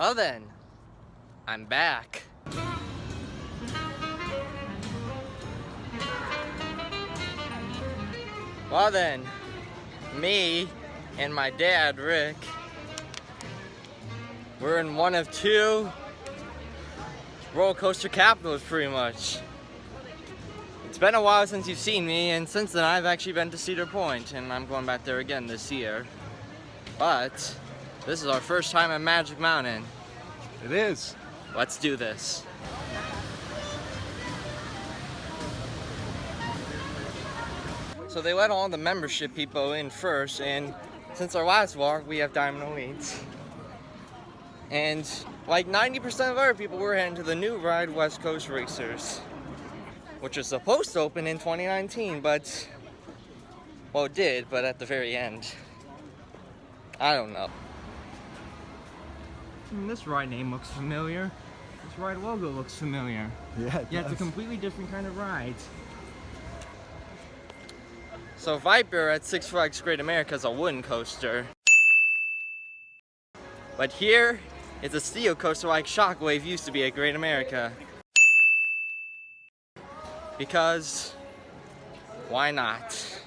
Well then, I'm back. Well then, me and my dad, Rick, we're in one of two roller coaster capitals pretty much. It's been a while since you've seen me, and since then I've actually been to Cedar Point, and I'm going back there again this year. But this is our first time at Magic Mountain. It is. Let's do this. So they let all the membership people in first, and since our last walk, we have Diamond Elites. And like 90% of other people, we're heading to the new ride, West Coast Racers, which was supposed to open in 2019, but, well, it did, but at the very end. I don't know. This ride name looks familiar. This ride logo looks familiar. Yeah, it It's a completely different kind of ride. So Viper at Six Flags Great America is a wooden coaster. But here, it's a steel coaster like Shockwave used to be at Great America. Because, why not?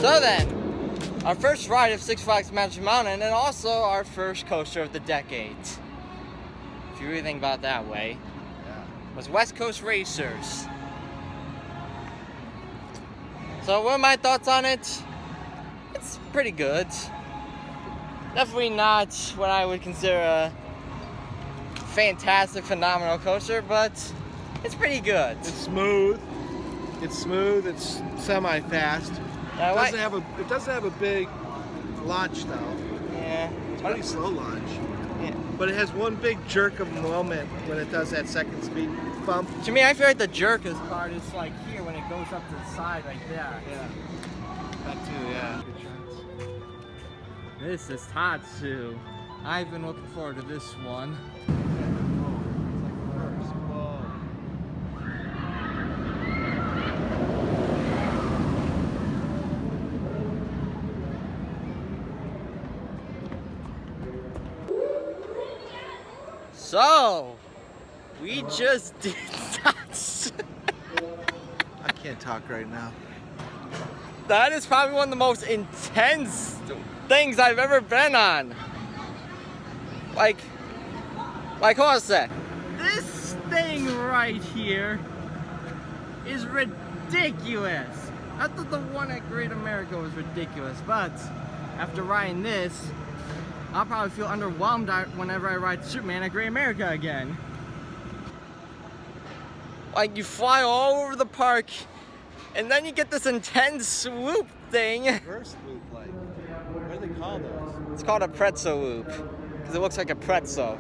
So then, our first ride of Six Flags Magic Mountain, and also our first coaster of the decade, if you really think about it that way, was West Coast Racers. So what are my thoughts on it? It's pretty good. Definitely not what I would consider a fantastic, phenomenal coaster, but it's pretty good. It's smooth. It's smooth. It's semi-fast. It doesn't have a big launch though. Yeah. It's pretty slow launch. Yeah. But it has one big jerk of moment when it does that second speed bump. To me, I feel like the jerkest part is like here when it goes up to the side like that. Yeah. That too, yeah. Good shots. This is Tatsu. I've been looking forward to this one. So, we just did that. I can't talk right now. That is probably one of the most intense things I've ever been on. Like, hold on a sec. This thing right here is ridiculous. I thought the one at Great America was ridiculous, but after riding this, I'll probably feel underwhelmed whenever I ride Superman at Great America again. Like, you fly all over the park, and then you get this intense swoop thing. Reverse loop, like. What do they call those? It's called a pretzel loop, because it looks like a pretzel.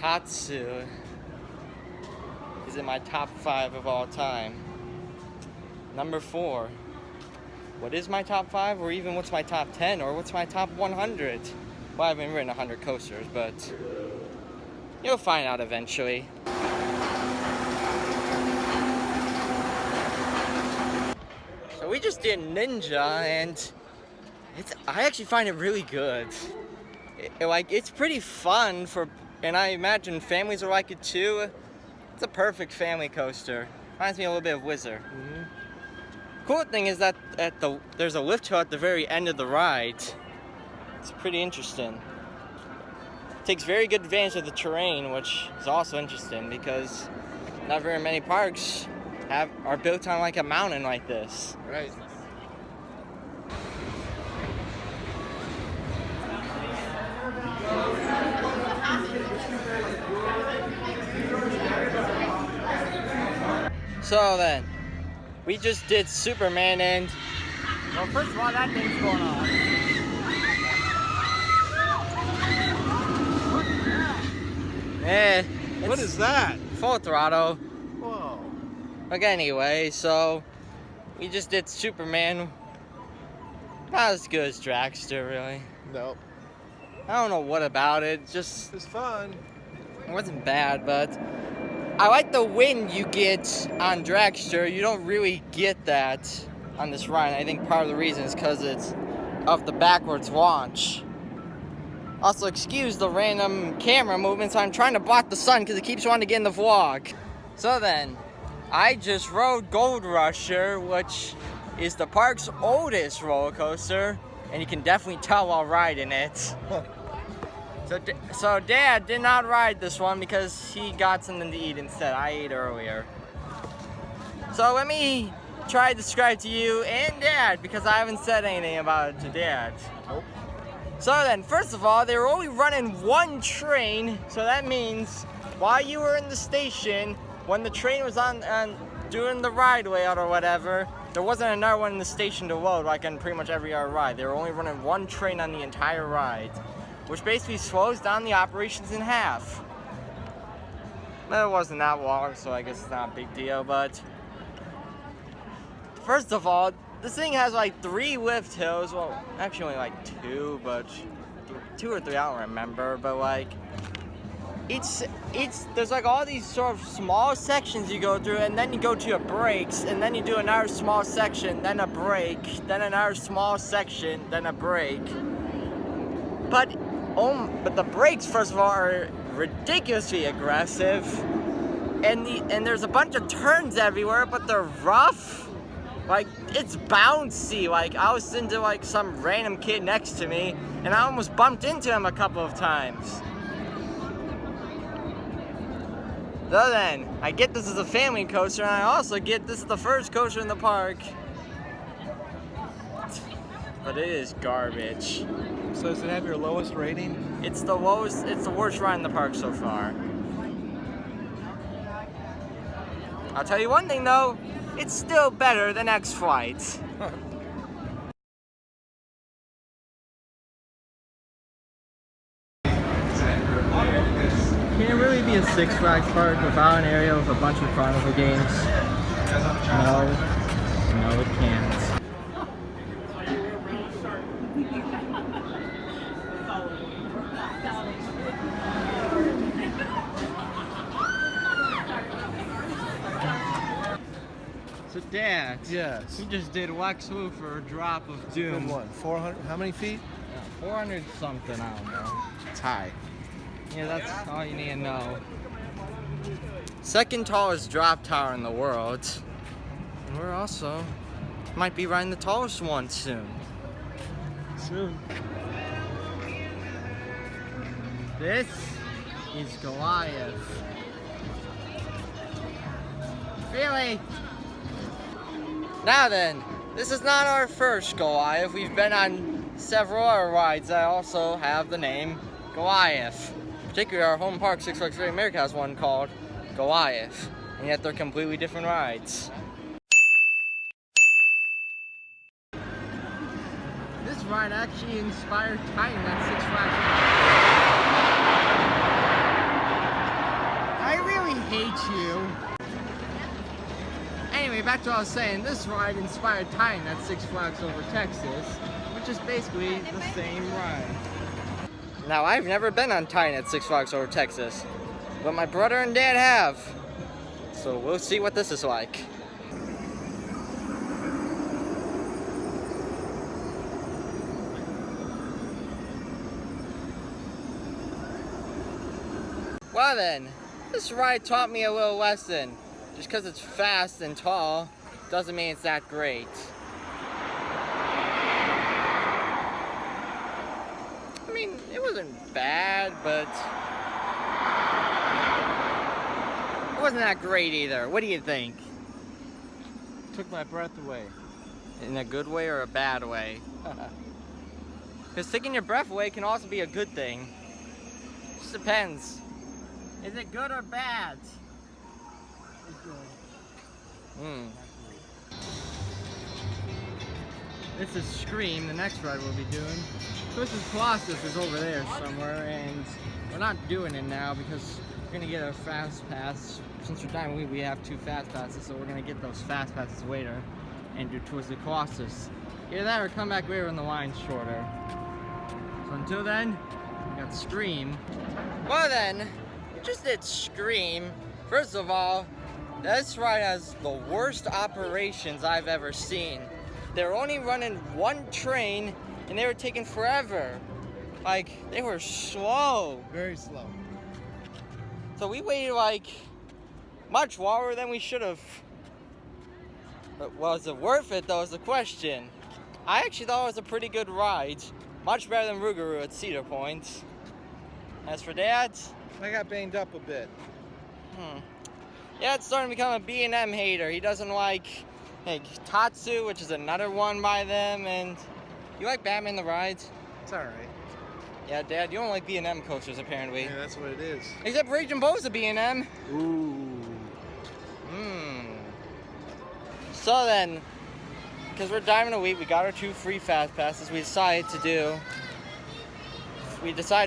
Tatsu is in my top 5 of all time. Number 4. What is my top 5, or even what's my top 10, or what's my top 100? Well, I haven't written 100 coasters, but you'll find out eventually. So we just did Ninja, and I actually find it really good. It's pretty fun and I imagine families will like it too. It's a perfect family coaster. Reminds me a little bit of Whizzer. Mm-hmm. Cool thing is that there's a lift hill at the very end of the ride. It's pretty interesting. Takes very good advantage of the terrain, which is also interesting because not very many parks are built on like a mountain like this. Right. So then, we just did Superman and, well, first of all, that thing's going on. What is that? Full throttle. Whoa. But anyway, so we just did Superman. Not as good as Dragster, really. Nope. I don't know what about it. Just It's fun. it wasn't bad, but I like the wind you get on Dragster. You don't really get that on this ride. I think part of the reason is because it's of the backwards launch. Also, excuse the random camera movements. I'm trying to block the sun because it keeps wanting to get in the vlog. So then, I just rode Gold Rusher, which is the park's oldest roller coaster, and you can definitely tell while riding it. So Dad did not ride this one because he got something to eat instead. I ate earlier. So let me try to describe to you and Dad, because I haven't said anything about it to Dad. Nope. So then, first of all, they were only running one train, so that means while you were in the station, when the train was on doing the ride layout or whatever, there wasn't another one in the station to load like on pretty much every other ride. They were only running one train on the entire ride, which basically slows down the operations in half. But it wasn't that long, so I guess it's not a big deal, but first of all, this thing has like 3 lift hills. Well, actually only like 2, but 2 or 3, I don't remember. But like, there's like all these sort of small sections you go through, and then you go to your brakes, and then you do another small section, then a brake, then another small section, then a brake. But the brakes, first of all, are ridiculously aggressive, and there's a bunch of turns everywhere, but they're rough. Like, it's bouncy. Like, I was sitting to like some random kid next to me, and I almost bumped into him a couple of times. So then, I get this is a family coaster, and I also get this is the first coaster in the park. But it is garbage. So does it have your lowest rating? It's the lowest, it's the worst ride in the park so far. I'll tell you one thing though, it's still better than X-Flight. Can it really be a Six Flags park without an area with a bunch of carnival games? No, it can't. So Dad, Yes. we just did Wax Woo for a drop of doom. Good one. 400. How many feet? 400 something, I don't know. It's high. Yeah, that's all you need to know. Second tallest drop tower in the world. And we're also might be riding the tallest one soon. Soon. This is Goliath. Really? Now then, this is not our first Goliath. We've been on several other rides that also have the name Goliath. Particularly our home park, Six Flags Great America, has one called Goliath. And yet they're completely different rides. This ride actually inspired Titan at Six Flags. I really hate you. Anyway, back to what I was saying. This ride inspired Titan at Six Flags Over Texas, which is basically the same ride. Now, I've never been on Titan at Six Flags Over Texas, but my brother and Dad have. So we'll see what this is like. Well then, this ride taught me a little lesson. Just because it's fast and tall doesn't mean it's that great. I mean, it wasn't bad, but it wasn't that great either. What do you think? took my breath away. In a good way or a bad way? Because taking your breath away can also be a good thing. Just depends. Is it good or bad? It's good. This is Scream, the next ride we'll be doing. Twisted Colossus is over there somewhere, and we're not doing it now because we're gonna get a fast pass. Since we're done, we have 2 fast passes, so we're gonna get those fast passes later and do Twisted Colossus. Either that or come back later when the line's shorter. So until then, we got Scream. Well then, we just did Scream. First of all, this ride has the worst operations I've ever seen. They're only running 1 train and they were taking forever. Like, they were slow. Very slow. So we waited like much longer than we should have. But was it worth it though is the question. I actually thought it was a pretty good ride. Much better than Rougarou at Cedar Point. As for Dad, I got banged up a bit. Dad's starting to become a B&M hater. He doesn't like Tatsu, which is another one by them, and you like Batman the Rides? It's alright. Yeah, Dad, you don't like B&M coasters apparently. Yeah, that's what it is. Except Raging Bull's a B&M. Ooh. So then, because we're diving a week, we got our 2 free fast passes. We decided to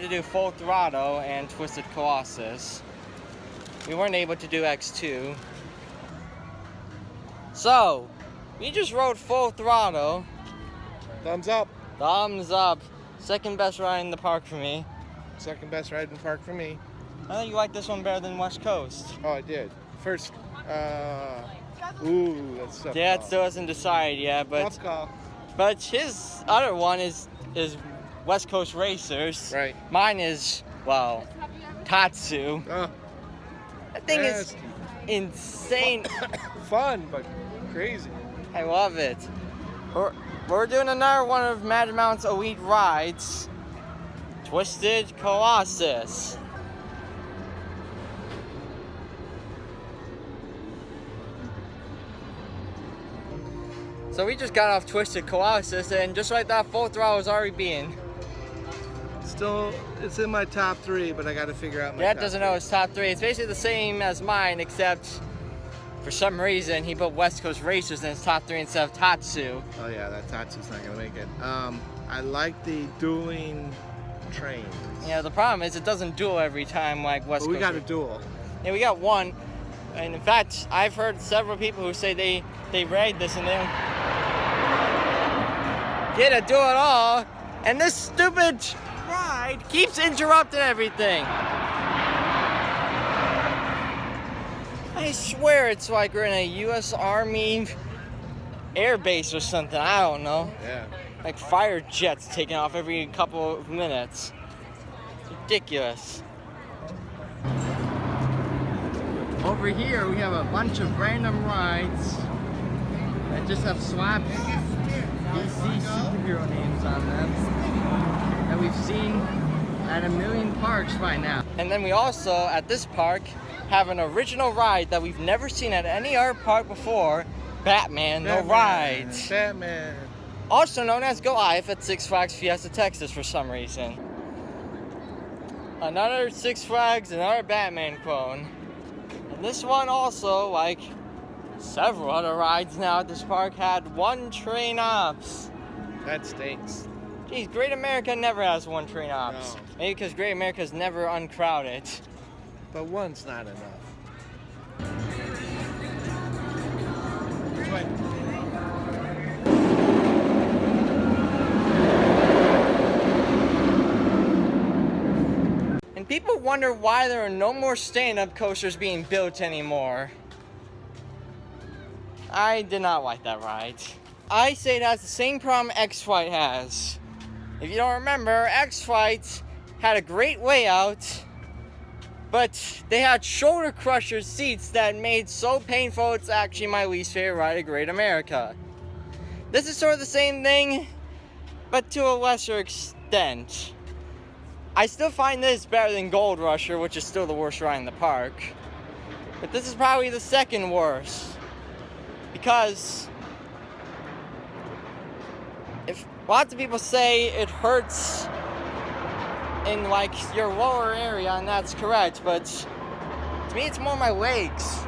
do Full Throttle and Twisted Colossus. We weren't able to do X2. So, we just rode Full Throttle. Thumbs up. Thumbs up. Second best ride in the park for me. Second best ride in the park for me. I think you like this one better than West Coast. Oh, I did. First, ooh, that's tough. Dad still hasn't decided yet, Tough call. but his other one is West Coast Racers. Right. Mine is, well, Tatsu. Oh, That thing is insane. fun, but crazy. I love it. We're doing another one of Magic Mountain's elite rides, Twisted Colossus. So we just got off Twisted Colossus, and just like that, Full Throttle was already being. Still, it's in my top 3, but I got to figure out my Dad top doesn't 3. know his top 3. It's basically the same as mine, except for some reason he put West Coast Racers in his top 3 instead of Tatsu. Oh yeah, that Tatsu's not gonna make it. I like the dueling trains. Yeah, the problem is it doesn't duel every time like West But Coast. we got a duel. Yeah, we got one. And in fact, I've heard several people who say they ride this and they don't get a duel at all. And this stupid ride keeps interrupting everything. I swear it's like we're in a U.S. Army air base or something. I don't know. Yeah. Like fire jets taking off every couple of minutes. It's ridiculous. Over here we have a bunch of random rides that just have slapped DC superhero names on them that we've seen at a million parks by now. And then we also, at this park, have an original ride that we've never seen at any other park before, Batman the Rides. Batman. Also known as Goliath at Six Flags Fiesta, Texas for some reason. Another Six Flags, another Batman clone. And this one also, like several other rides now at this park, had 1 train ops. That stinks. Geez, Great America never has 1 train ops. No. Maybe because Great America's never uncrowded. But 1's not enough. Which way? And people wonder why there are no more stand-up coasters being built anymore. I did not like that ride. I say it has the same problem X-Flight has. If you don't remember, X-Flight had a great layout, but they had shoulder crusher seats that made so painful it's actually my least favorite ride at Great America. This is sort of the same thing, but to a lesser extent. I still find this better than Gold Rusher, which is still the worst ride in the park. But this is probably the second worst. because if lots of people say it hurts in like your lower area, and that's correct, but to me it's more my legs.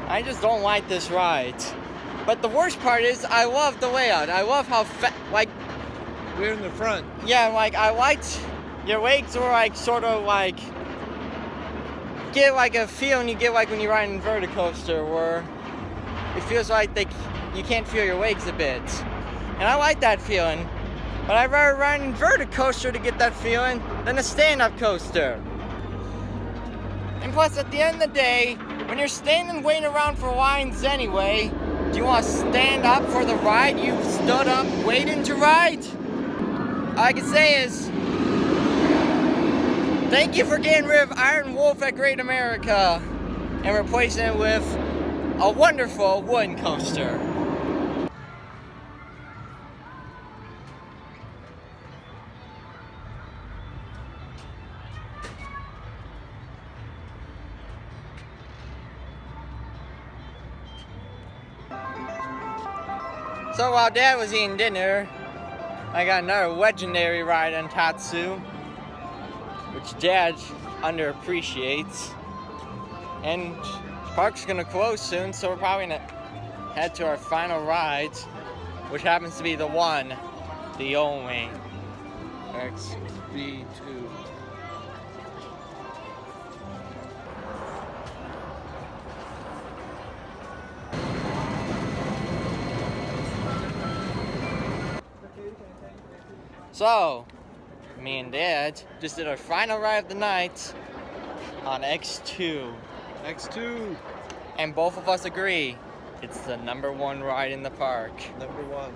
I just don't like this ride. But the worst part is I love the layout. I love how like we're in the front. Yeah, like I liked your legs were like sort of like get like a feeling you get like when you ride in a verticoaster, where it feels like you can't feel your legs a bit. And I like that feeling. But I'd rather ride in a verticoaster to get that feeling than a stand-up coaster. And plus, at the end of the day, when you're standing waiting around for lines anyway, do you want to stand up for the ride you stood up waiting to ride? All I can say is, thank you for getting rid of Iron Wolf at Great America and replacing it with a wonderful wooden coaster. So while Dad was eating dinner, I got another legendary ride on Tatsu, which Dad underappreciates. And the park's gonna close soon, so we're probably gonna head to our final ride, which happens to be the one, the only XB2. So, me and Dad just did our final ride of the night on X2. X2. And both of us agree it's the #1 ride in the park. #1.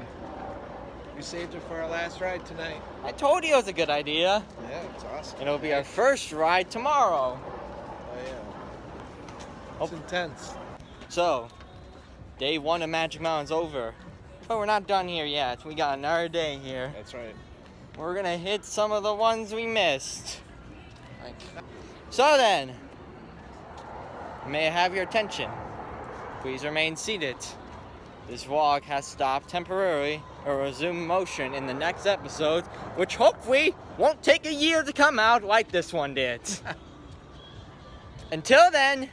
We saved it for our last ride tonight. I told you it was a good idea. Yeah, it's awesome. And it'll be our first ride tomorrow. Oh yeah. It's intense. So, day 1 of Magic Mountain's over. But we're not done here yet. We got another day here. That's right. We're gonna hit some of the ones we missed. So then, may I have your attention? Please remain seated. This vlog has stopped temporarily or resume motion in the next episode, which hopefully won't take a year to come out like this one did. Until then,